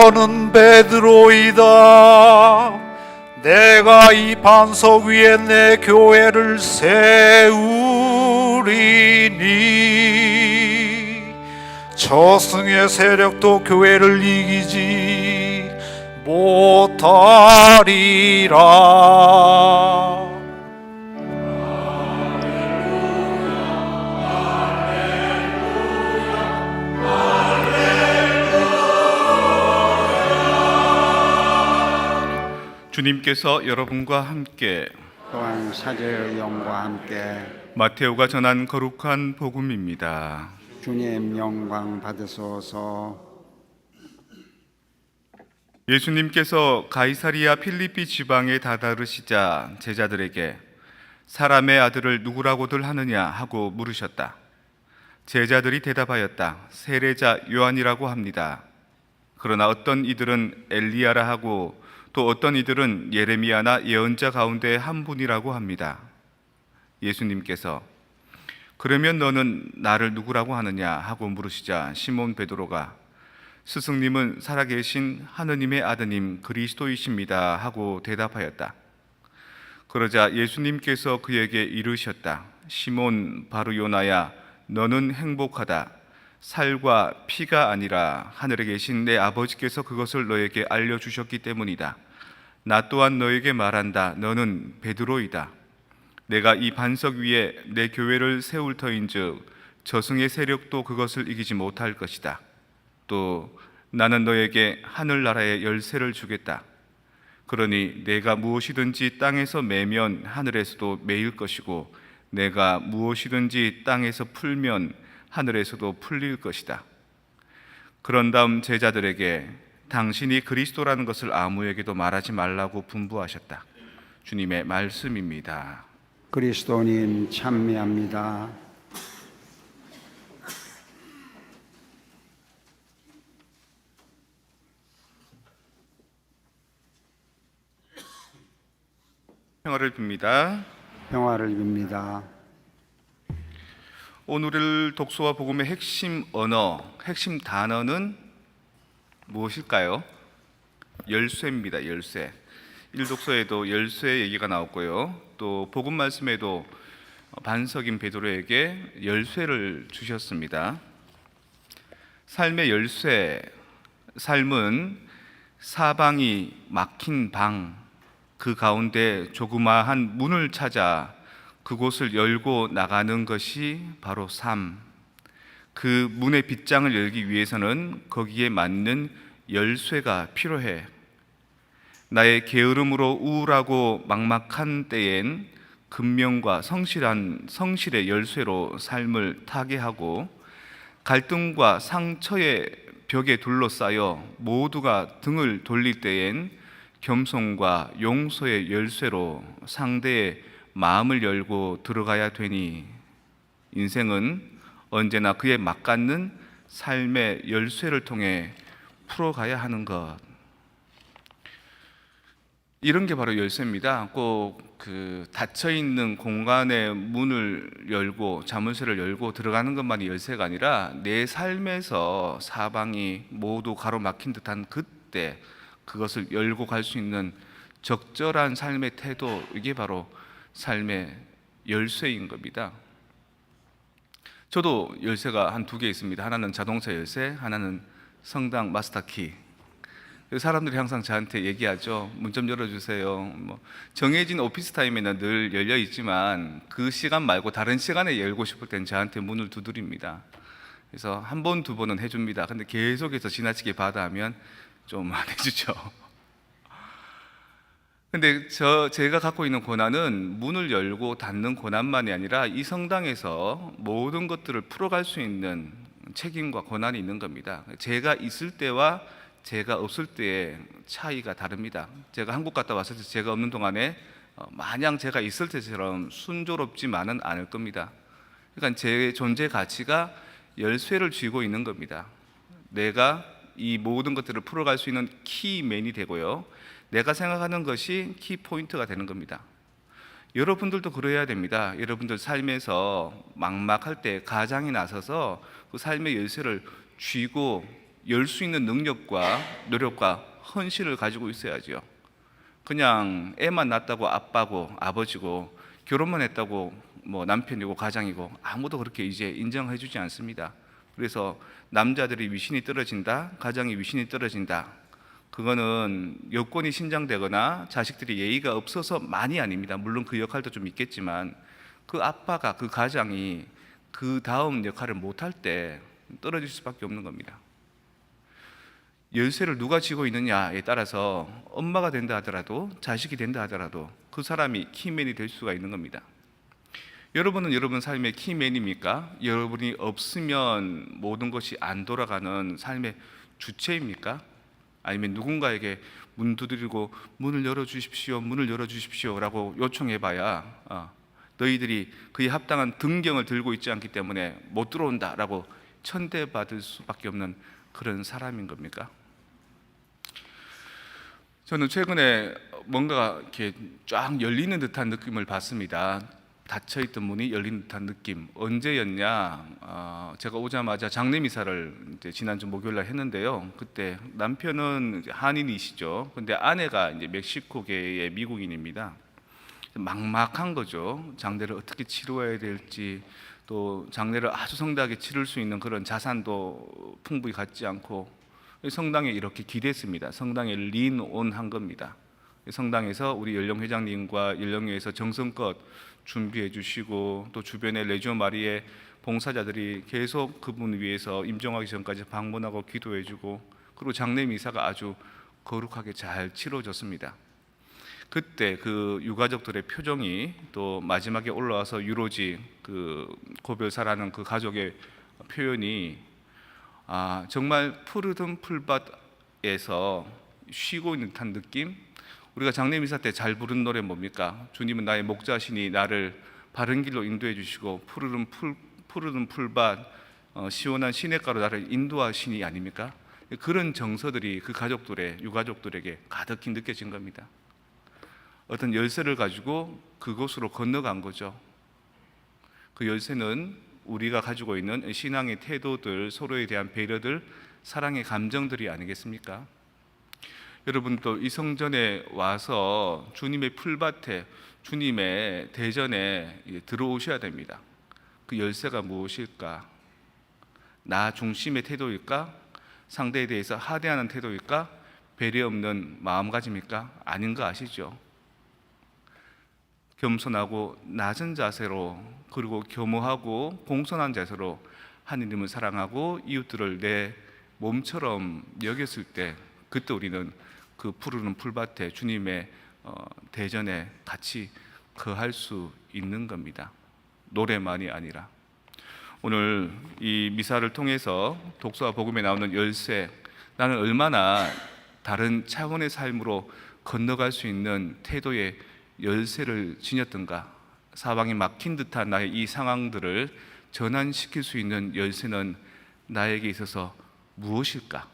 너는 베드로이다. 내가 이 반석 위에 내 교회를 세우리니 저승의 세력도 교회를 이기지 못하리라. 주님께서 여러분과 함께 또한 사제의 영과 함께 마테오가 전한 거룩한 복음입니다. 주님 영광 받으소서. 예수님께서 가이사리아 필리피 지방에 다다르시자 제자들에게 사람의 아들을 누구라고들 하느냐 하고 물으셨다. 제자들이 대답하였다. 세례자 요한이라고 합니다. 그러나 어떤 이들은 엘리야라 하고 또 어떤 이들은 예레미야나 예언자 가운데 한 분이라고 합니다. 예수님께서 그러면 너는 나를 누구라고 하느냐 하고 물으시자 시몬 베드로가 스승님은 살아계신 하느님의 아드님 그리스도이십니다 하고 대답하였다. 그러자 예수님께서 그에게 이르셨다. 시몬 바르요나야, 너는 행복하다. 살과 피가 아니라 하늘에 계신 내 아버지께서 그것을 너에게 알려주셨기 때문이다. 나 또한 너에게 말한다. 너는 베드로이다. 내가 이 반석 위에 내 교회를 세울 터인즉 저승의 세력도 그것을 이기지 못할 것이다. 또 나는 너에게 하늘나라의 열쇠를 주겠다. 그러니 내가 무엇이든지 땅에서 매면 하늘에서도 매일 것이고 내가 무엇이든지 땅에서 풀면 하늘에서도 풀릴 것이다. 그런 다음 제자들에게 당신이 그리스도라는 것을 아무에게도 말하지 말라고 분부하셨다. 주님의 말씀입니다. 그리스도님 찬미합니다. 평화를 빕니다. 평화를 빕니다. 오늘 독서와 복음의 핵심 언어, 핵심 단어는 무엇일까요? 열쇠입니다. 열쇠. 일독서에도 열쇠 얘기가 나왔고요. 또 복음 말씀에도 반석인 베드로에게 열쇠를 주셨습니다. 삶의 열쇠, 삶은 사방이 막힌 방, 그 가운데 조그마한 문을 찾아 그곳을 열고 나가는 것이 바로 삶. 그 문의 빗장을 열기 위해서는 거기에 맞는 열쇠가 필요해. 나의 게으름으로 우울하고 막막한 때엔 근명과 성실의 열쇠로 삶을 타게 하고, 갈등과 상처의 벽에 둘러싸여 모두가 등을 돌릴 때엔 겸손과 용서의 열쇠로 상대의 마음을 열고 들어가야 되니, 인생은 언제나 그에 맞닿는 삶의 열쇠를 통해 풀어가야 하는 것. 이런 게 바로 열쇠입니다. 꼭 그 닫혀 있는 공간의 문을 열고 자물쇠를 열고 들어가는 것만이 열쇠가 아니라 내 삶에서 사방이 모두 가로막힌 듯한 그때 그것을 열고 갈 수 있는 적절한 삶의 태도, 이게 바로 삶의 열쇠인 겁니다. 저도 열쇠가 한 두 개 있습니다. 하나는 자동차 열쇠, 하나는 성당 마스터키. 사람들이 항상 저한테 얘기하죠. 문 좀 열어주세요. 정해진 오피스 타임에는 늘 열려 있지만 그 시간 말고 다른 시간에 열고 싶을 땐 저한테 문을 두드립니다. 그래서 한 번, 두 번은 해줍니다. 근데 계속해서 지나치게 받아 하면 좀 안 해주죠. 근데 제가 갖고 있는 고난은 문을 열고 닫는 고난만이 아니라 이 성당에서 모든 것들을 풀어갈 수 있는 책임과 고난이 있는 겁니다. 제가 있을 때와 제가 없을 때의 차이가 다릅니다. 제가 한국 갔다 왔을 때 제가 없는 동안에 마냥 제가 있을 때처럼 순조롭지만은 않을 겁니다. 그러니까 제 존재 가치가 열쇠를 쥐고 있는 겁니다. 내가 이 모든 것들을 풀어갈 수 있는 키맨이 되고요, 내가 생각하는 것이 키포인트가 되는 겁니다. 여러분들도 그래야 됩니다. 여러분들 삶에서 막막할 때 가장이 나서서 그 삶의 열쇠를 쥐고 열 수 있는 능력과 노력과 헌신을 가지고 있어야죠. 그냥 애만 낳았다고 아빠고 아버지고 결혼만 했다고 뭐 남편이고 가장이고 아무도 그렇게 이제 인정해 주지 않습니다. 그래서 남자들이 위신이 떨어진다, 가장이 위신이 떨어진다, 그거는 여권이 신장되거나 자식들이 예의가 없어서 많이 아닙니다. 물론 그 역할도 좀 있겠지만 그 아빠가, 그 가장이 그 다음 역할을 못할 때 떨어질 수밖에 없는 겁니다. 열쇠를 누가 쥐고 있느냐에 따라서 엄마가 된다 하더라도 자식이 된다 하더라도 그 사람이 키맨이 될 수가 있는 겁니다. 여러분은 여러분 삶의 키맨입니까? 여러분이 없으면 모든 것이 안 돌아가는 삶의 주체입니까? 아니면 누군가에게 문 두드리고 문을 열어주십시오, 문을 열어주십시오 라고 요청해봐야 너희들이 그에 합당한 등경을 들고 있지 않기 때문에 못 들어온다 라고 천대받을 수밖에 없는 그런 사람인 겁니까? 저는 최근에 뭔가 이렇게 쫙 열리는 듯한 느낌을 받습니다. 닫혀있던 문이 열린 듯한 느낌. 언제였냐? 제가 오자마자 장례미사를 이제 지난주 목요일날 했는데요. 그때 남편은 이제 한인이시죠. 근데 아내가 이제 멕시코계의 미국인입니다. 막막한 거죠. 장례를 어떻게 치러야 될지, 또 장례를 아주 성대하게 치를 수 있는 그런 자산도 풍부히 갖지 않고 성당에 이렇게 기댔습니다. 성당에 린온한 겁니다. 성당에서 우리 연령회장님과 연령회에서 정성껏 준비해 주시고 또 주변에 레지오 마리의 봉사자들이 계속 그분 위해서 임종하기 전까지 방문하고 기도해 주고, 그리고 장례 미사가 아주 거룩하게 잘 치러졌습니다. 그때 그 유가족들의 표정이, 또 마지막에 올라와서 유로지 그 고별사라는 그 가족의 표현이 정말 푸르른 풀밭에서 쉬고 있는 듯한 느낌. 우리가 장례미사 때 잘 부른 노래 뭡니까? 주님은 나의 목자시니 나를 바른 길로 인도해 주시고 푸르른 풀밭, 시원한 시냇가로 나를 인도하시니 아닙니까? 그런 정서들이 그 가족들의, 유가족들에게 가득히 느껴진 겁니다. 어떤 열쇠를 가지고 그곳으로 건너간 거죠. 그 열쇠는 우리가 가지고 있는 신앙의 태도들, 서로에 대한 배려들, 사랑의 감정들이 아니겠습니까? 여러분, 또 이 성전에 와서 주님의 풀밭에, 주님의 대전에 들어오셔야 됩니다. 그 열쇠가 무엇일까? 나 중심의 태도일까? 상대에 대해서 하대하는 태도일까? 배려 없는 마음가짐일까? 아닌 거 아시죠? 겸손하고 낮은 자세로, 그리고 겸허하고 공손한 자세로 하느님을 사랑하고 이웃들을 내 몸처럼 여겼을 때, 그때 우리는 그 푸르른 풀밭에 주님의 대전에 같이 거할 수 있는 겁니다. 노래만이 아니라. 오늘 이 미사를 통해서 독서와 복음에 나오는 열쇠, 나는 얼마나 다른 차원의 삶으로 건너갈 수 있는 태도의 열쇠를 지녔던가, 사방이 막힌 듯한 나의 이 상황들을 전환시킬 수 있는 열쇠는 나에게 있어서 무엇일까?